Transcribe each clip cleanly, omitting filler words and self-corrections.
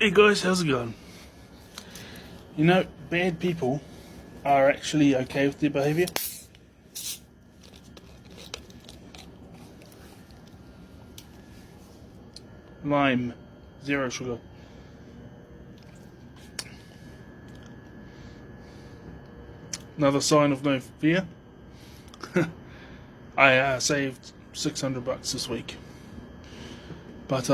Hey guys, how's it going? You know, bad people are actually okay with their behaviour. Lime, zero sugar. Another sign of no fear. I saved $600 this week, but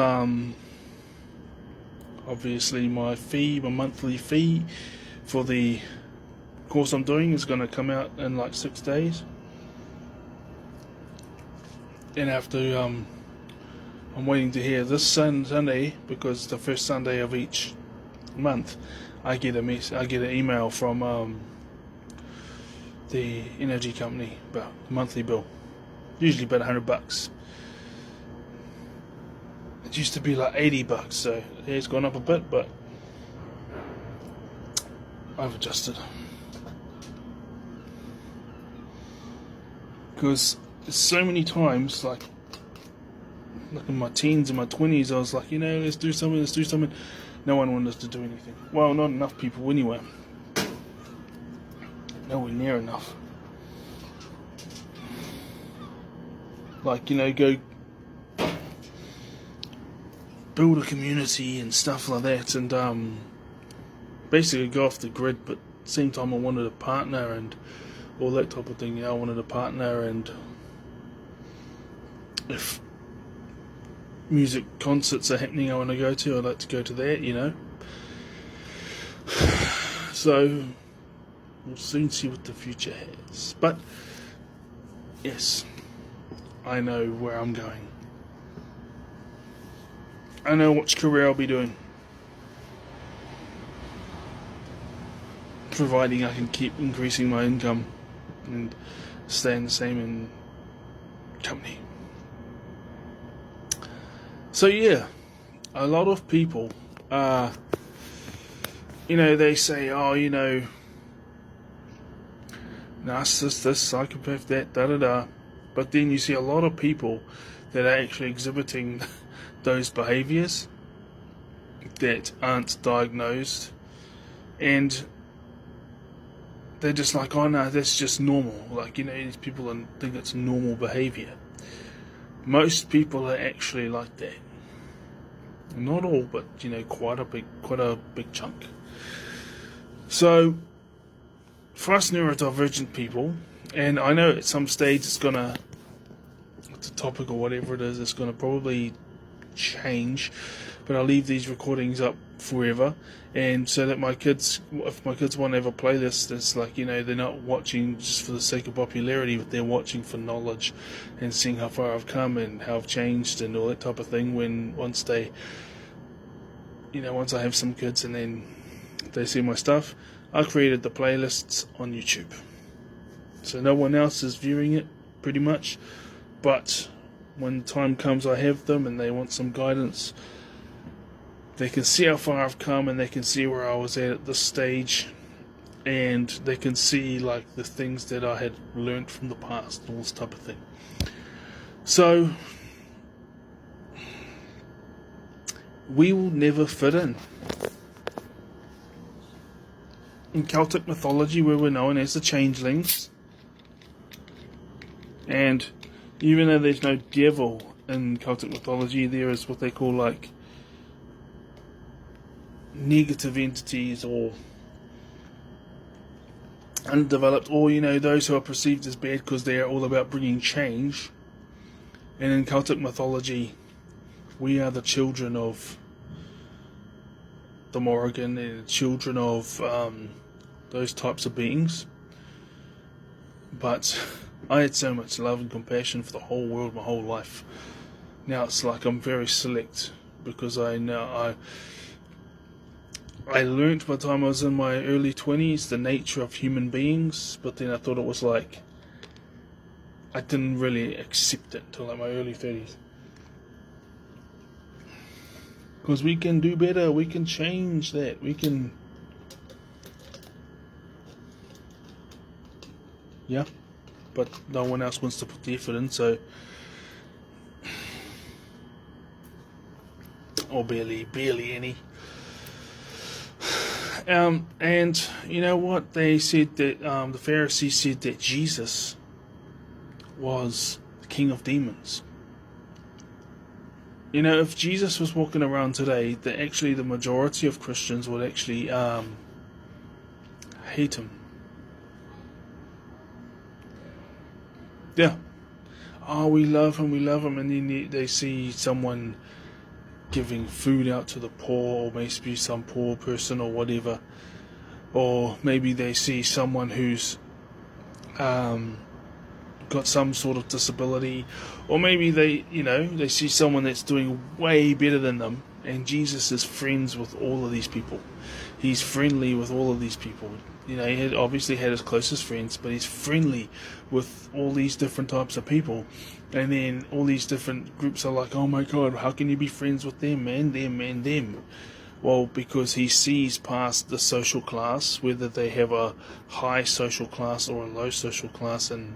obviously my monthly fee for the course I'm doing is going to come out in like 6 days, and after I'm waiting to hear this Sunday, because the first Sunday of each month I get an email from the energy company about the monthly bill, usually about $100. It used to be like $80, so it's gone up a bit, but I've adjusted. Because so many times, like in my teens and my 20s, I was like, let's do something. No one wanted us to do anything. Well, not enough people anyway. Nowhere near enough. Like, go build a community and stuff like that, and basically go off the grid, but at the same time I wanted a partner and all that type of thing. I wanted a partner, and if music concerts are happening I want to go to, I'd like to go to that, So we'll soon see what the future has. But yes, I know where I'm going. I know which career I'll be doing, providing I can keep increasing my income and staying the same in company. So yeah, a lot of people, they say, narcissist, this, psychopath, that, da-da-da. But then you see a lot of people that are actually exhibiting those behaviours that aren't diagnosed, and they're just like, oh no, that's just normal. Like, these people think it's normal behaviour. Most people are actually like that. Not all, but quite a big chunk. So for us neurodivergent people, and I know at some stage it's the topic or whatever it is, it's gonna probably change, but I'll leave these recordings up forever, and so that if my kids want to ever play this, it's like, they're not watching just for the sake of popularity, but they're watching for knowledge and seeing how far I've come and how I've changed and all that type of thing. Once I have some kids and then they see my stuff, I created the playlists on YouTube, so no one else is viewing it pretty much, but when time comes I have them and they want some guidance, they can see how far I've come, and they can see where I was at this stage, and they can see like the things that I had learned from the past, all this type of thing. So we will never fit in. In Celtic mythology, we were known as the changelings, and even though there's no devil in Celtic mythology, there is what they call like negative entities or undeveloped, or those who are perceived as bad because they are all about bringing change. And in Celtic mythology, we are the children of the Morrigan and children of those types of beings. But I had so much love and compassion for the whole world my whole life. Now it's like I'm very select, because I learnt by the time I was in my early 20s the nature of human beings, but then I thought it was like, I didn't really accept it until like my early 30s. Because we can do better, we can change that, we can... Yeah, but no one else wants to put the effort in, so... Or barely any. And you know what? They said that the Pharisees said that Jesus was the king of demons. You know, if Jesus was walking around today, that actually the majority of Christians would actually hate him. Yeah. Oh, we love him, and then they see someone giving food out to the poor, or maybe some poor person or whatever, or maybe they see someone who's got some sort of disability, or maybe they see someone that's doing way better than them, and Jesus is friends with all of these people. He's friendly with all of these people. He had obviously had his closest friends, but he's friendly with all these different types of people. And then all these different groups are like, oh my God, how can you be friends with them and them and them? Well, because he sees past the social class, whether they have a high social class or a low social class, and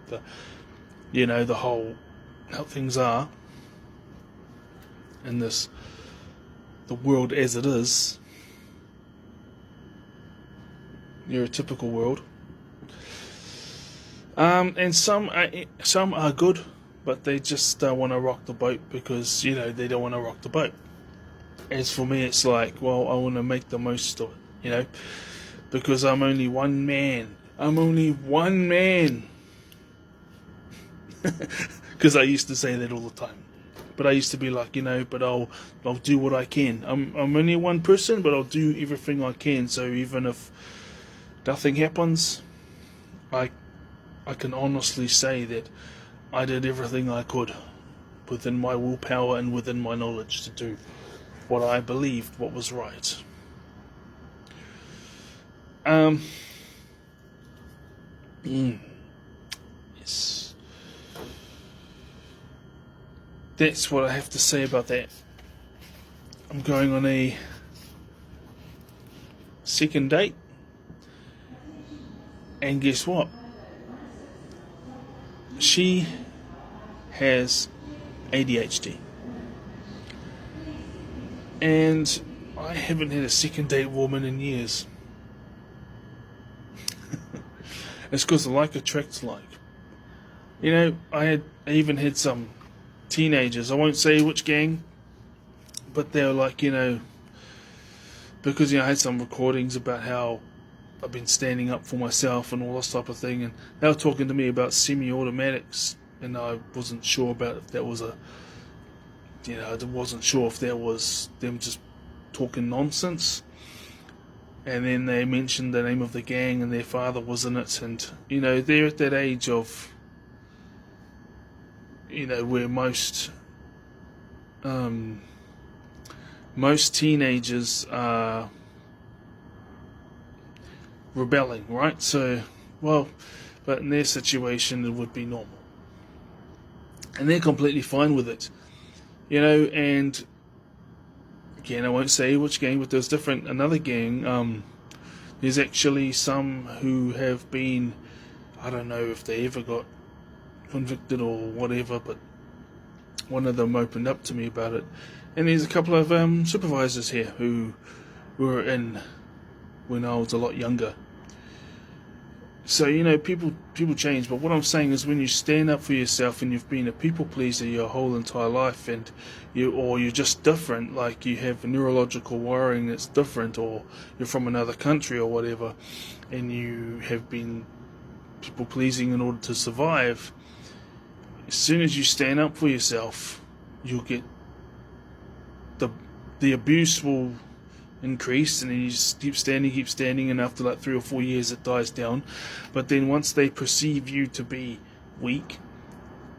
the whole how things are in the world as it is, neurotypical world. And some are good, but they just don't want to rock the boat because they don't want to rock the boat. As for me, it's like, well, I want to make the most of it, because I'm only one man. Because I used to say that all the time. But I used to be like, but I'll do what I can. I'm only one person, but I'll do everything I can. So even if nothing happens, I can honestly say that I did everything I could within my willpower and within my knowledge to do what I believed what was right. Yes. That's what I have to say about that. I'm going on a second date, and guess what? She has ADHD. And I haven't had a second date woman in years. It's because like attracts like. I even had some teenagers, I won't say which gang, but they were like, because I had some recordings about how I've been standing up for myself and all this type of thing, and they were talking to me about semi-automatics, and I wasn't sure about if that was I wasn't sure if that was them just talking nonsense. And then they mentioned the name of the gang and their father was in it, and they're at that age of where most teenagers are rebelling, right? So, but in their situation it would be normal, and they're completely fine with it, and again, I won't say which gang, but there's another gang, there's actually some who have been, I don't know if they ever got convicted or whatever, but one of them opened up to me about it. And there's a couple of supervisors here who were in when I was a lot younger. So people change, but what I'm saying is, when you stand up for yourself and you've been a people pleaser your whole entire life, and you're just different, like you have neurological wiring that's different, or you're from another country or whatever, and you have been people pleasing in order to survive, as soon as you stand up for yourself, you'll get the abuse will increase, and then you just keep standing, and after like 3 or 4 years it dies down. But then once they perceive you to be weak,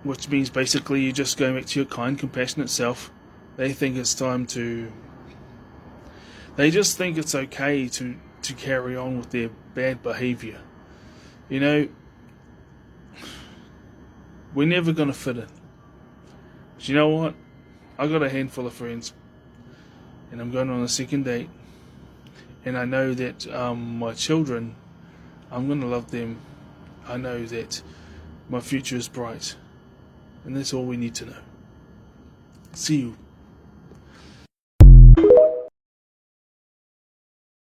which means basically you're just going back to your kind, compassionate self, they think it's time to, they just think it's okay to carry on with their bad behaviour. We're never going to fit in. But you know what? I got a handful of friends, and I'm going on a second date, and I know that my children, I'm going to love them. I know that my future is bright, and that's all we need to know. See you.